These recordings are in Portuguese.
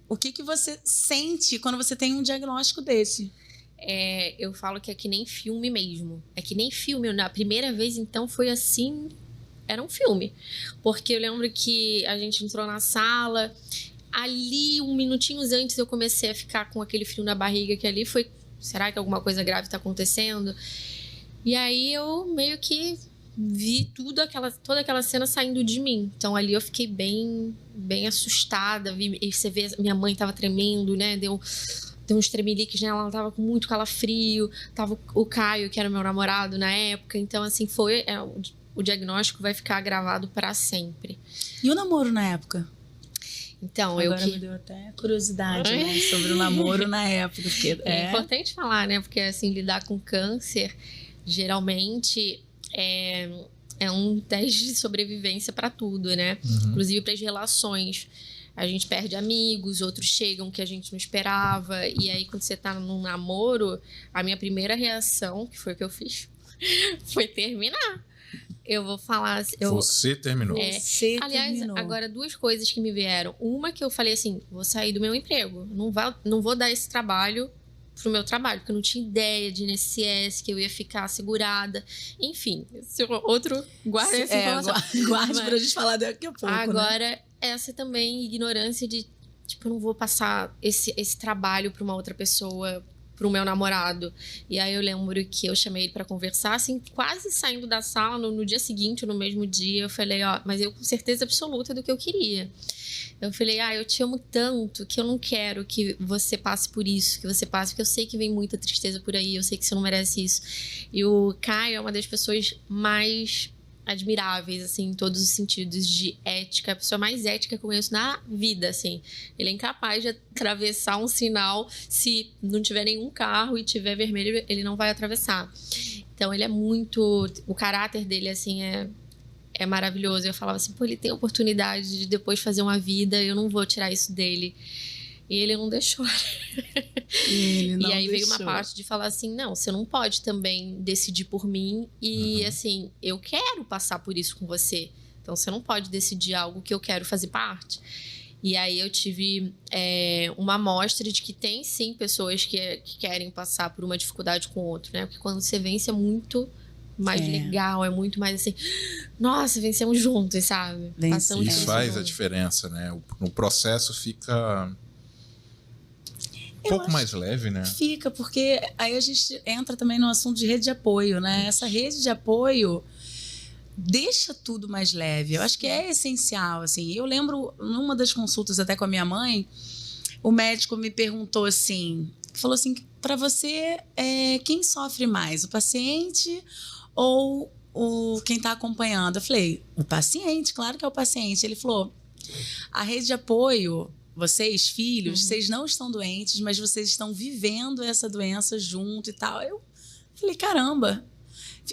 O que você sente quando você tem um diagnóstico desse? Eu falo que é que nem filme mesmo. É que nem filme. Na primeira vez, então, foi assim... Era um filme. Porque eu lembro que a gente entrou na sala... Ali, um minutinhos antes, eu comecei a ficar com aquele frio na barriga, que ali foi... Será que alguma coisa grave tá acontecendo? E aí, eu meio que vi toda aquela cena saindo de mim. Então, ali eu fiquei bem assustada. E você vê, minha mãe tava tremendo, né? Deu uns tremeliques nela, ela tava com muito calafrio. Tava o Caio, que era meu namorado na época. Então, assim, o diagnóstico vai ficar gravado para sempre. E o namoro na época? Então, agora me deu até curiosidade, né, sobre o namoro na época. Porque é importante falar, né? Porque, assim, lidar com câncer, geralmente, é um teste de sobrevivência para tudo, né? Inclusive para as relações. A gente perde amigos, outros chegam que a gente não esperava. E aí, quando você tá num namoro, a minha primeira reação, que foi o que eu fiz, foi terminar. Eu vou falar assim... Você terminou. Aliás, agora 2 coisas que me vieram. Uma que eu falei assim, vou sair do meu emprego. Não vou dar esse trabalho pro meu trabalho, porque eu não tinha ideia de INSS, que eu ia ficar segurada. Enfim, esse outro... Guarda essa informação. Guarde pra gente falar daqui a pouco, agora, né? Essa também, ignorância de... Tipo, eu não vou passar esse trabalho pra uma outra pessoa... pro meu namorado. E aí eu lembro que eu chamei ele pra conversar, assim, quase saindo da sala, no dia seguinte, ou no mesmo dia, eu falei, mas eu com certeza absoluta do que eu queria. Eu falei, eu te amo tanto que eu não quero que você passe por isso, que você passe, porque eu sei que vem muita tristeza por aí, eu sei que você não merece isso. E o Caio é uma das pessoas mais admiráveis, assim, em todos os sentidos de ética, a pessoa mais ética que eu conheço na vida, assim. Ele é incapaz de atravessar um sinal se não tiver nenhum carro e tiver vermelho, ele não vai atravessar. Então, ele é muito... O caráter dele, assim, é maravilhoso. Eu falava assim, pô, ele tem a oportunidade de depois fazer uma vida, eu não vou tirar isso dele. E ele não deixou. E aí veio uma parte de falar assim, não, você não pode também decidir por mim e assim, eu quero passar por isso com você. Então você não pode decidir algo que eu quero fazer parte. E aí eu tive uma amostra de que tem sim pessoas que querem passar por uma dificuldade com o outro, né? Porque quando você vence é muito mais legal, é muito mais assim, nossa, vencemos juntos, sabe? Passamos isso faz a diferença, né? O processo fica... um pouco mais leve, né? Fica, porque aí a gente entra também no assunto de rede de apoio, né? Essa rede de apoio deixa tudo mais leve. Eu acho que é essencial, assim. Eu lembro, numa das consultas até com a minha mãe, o médico me perguntou assim, falou assim, para você, quem sofre mais, o paciente ou quem está acompanhando? Eu falei, o paciente, claro que é o paciente. Ele falou, a rede de apoio... Vocês, filhos, vocês não estão doentes, mas vocês estão vivendo essa doença junto e tal. Eu falei, caramba.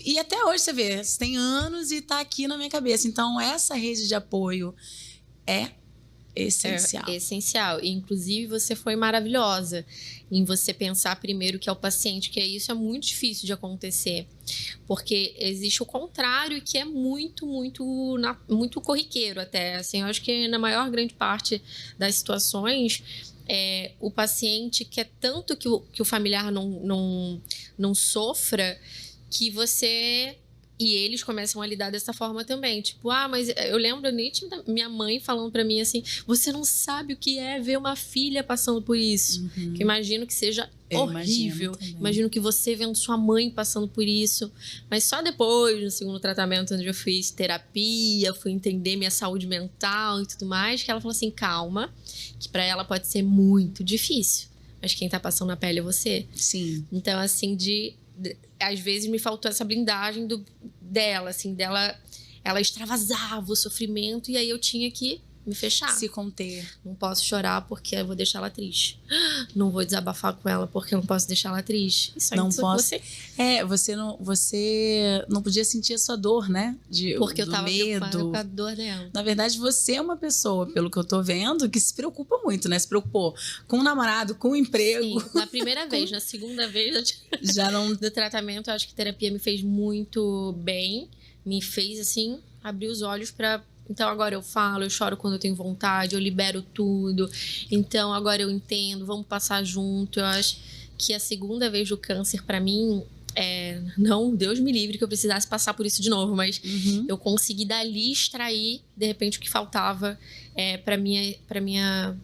E até hoje você vê, tem anos e tá aqui na minha cabeça. Então, essa rede de apoio é essencial. É essencial. E, inclusive, você foi maravilhosa em você pensar primeiro que é o paciente, que isso é muito difícil de acontecer. Porque existe o contrário, que é muito, muito, muito corriqueiro até. Assim, eu acho que na maior grande parte das situações, o paciente quer tanto que o familiar não sofra, que você... E eles começam a lidar dessa forma também. Tipo, mas eu lembro nítida minha mãe falando pra mim assim, você não sabe o que é ver uma filha passando por isso. Que imagino que seja horrível. Imagino que você vendo sua mãe passando por isso. Mas só depois, no segundo tratamento, onde eu fiz terapia, fui entender minha saúde mental e tudo mais, que ela falou assim, calma, que pra ela pode ser muito difícil. Mas quem tá passando na pele é você. Sim. Então, assim, às vezes me faltou essa blindagem dela, assim, ela extravasava o sofrimento e aí eu tinha que me fechar. Se conter. Não posso chorar porque eu vou deixar ela triste. Não vou desabafar com ela porque eu não posso deixar ela triste. Isso não posso. Você não podia sentir a sua dor, né? Porque eu tava medo. Com a dor dela. Na verdade, você é uma pessoa, pelo que eu tô vendo, que se preocupa muito, né? Se preocupou com o namorado, com o emprego. Sim, na primeira vez. Na segunda vez já não... do tratamento, eu acho que a terapia me fez muito bem. Me fez, assim, abrir os olhos pra Então agora eu falo, eu choro quando eu tenho vontade, eu libero tudo. Então agora eu entendo, vamos passar junto. Eu acho que a segunda vez do câncer, pra mim, não, Deus me livre que eu precisasse passar por isso de novo, mas eu consegui dali extrair, de repente, o que faltava pra minha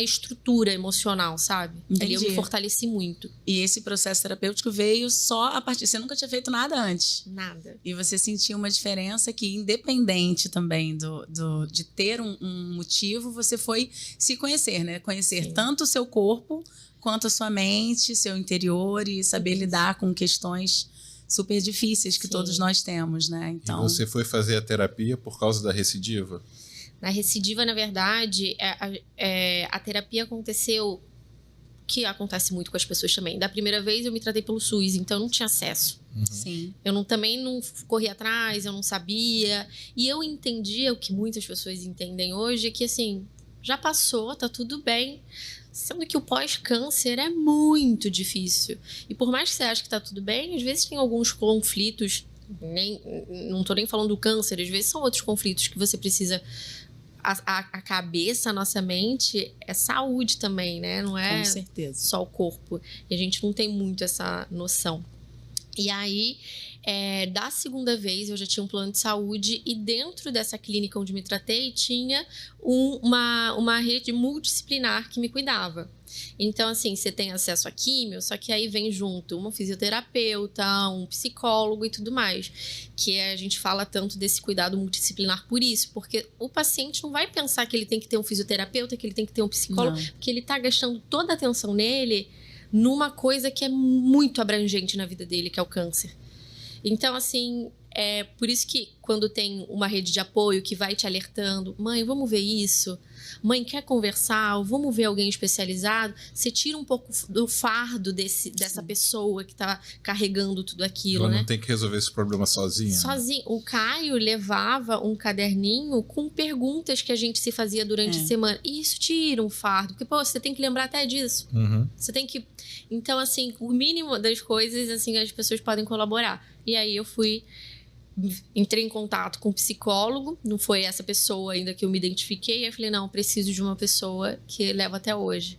estrutura emocional, sabe? Ali eu me fortaleci muito. E esse processo terapêutico veio só a partir... Você nunca tinha feito nada antes. Nada. E você sentiu uma diferença que, independente também de ter um motivo, você foi se conhecer, né? Conhecer Sim. tanto o seu corpo, quanto a sua mente, seu interior e saber lidar com questões super difíceis que todos nós temos, né? Então... E você foi fazer a terapia por causa da recidiva? Na recidiva, na verdade, a terapia aconteceu, que acontece muito com as pessoas também. Da primeira vez eu me tratei pelo SUS, então eu não tinha acesso. Sim. Eu também não corri atrás, eu não sabia. E eu entendia o que muitas pessoas entendem hoje, que assim, já passou, tá tudo bem. Sendo que o pós-câncer é muito difícil. E por mais que você ache que tá tudo bem, às vezes tem alguns conflitos, não tô nem falando do câncer, às vezes são outros conflitos que você precisa... A cabeça, a nossa mente é saúde também, né? Não é Com certeza. só o corpo. E a gente não tem muito essa noção. E aí, da segunda vez, eu já tinha um plano de saúde e dentro dessa clínica onde me tratei, tinha uma rede multidisciplinar que me cuidava. Então, assim, você tem acesso a químio, só que aí vem junto uma fisioterapeuta, um psicólogo e tudo mais. Que a gente fala tanto desse cuidado multidisciplinar por isso, porque o paciente não vai pensar que ele tem que ter um fisioterapeuta, que ele tem que ter um psicólogo, porque ele tá gastando toda a atenção nele numa coisa que é muito abrangente na vida dele, que é o câncer. Então, assim, é por isso que quando tem uma rede de apoio que vai te alertando, mãe, vamos ver isso? Mãe, quer conversar? Ou vamos ver alguém especializado? Você tira um pouco do fardo dessa pessoa que tá carregando tudo aquilo, Ela né? não tem que resolver esse problema sozinha. Sozinho. O Caio levava um caderninho com perguntas que a gente se fazia durante a semana. E isso tira um fardo. Porque, pô, você tem que lembrar até disso. Você tem que... Então, assim, o mínimo das coisas, assim, as pessoas podem colaborar. E aí eu entrei em contato com um psicólogo, não foi essa pessoa ainda que eu me identifiquei. Aí eu falei, não, preciso de uma pessoa que leva até hoje.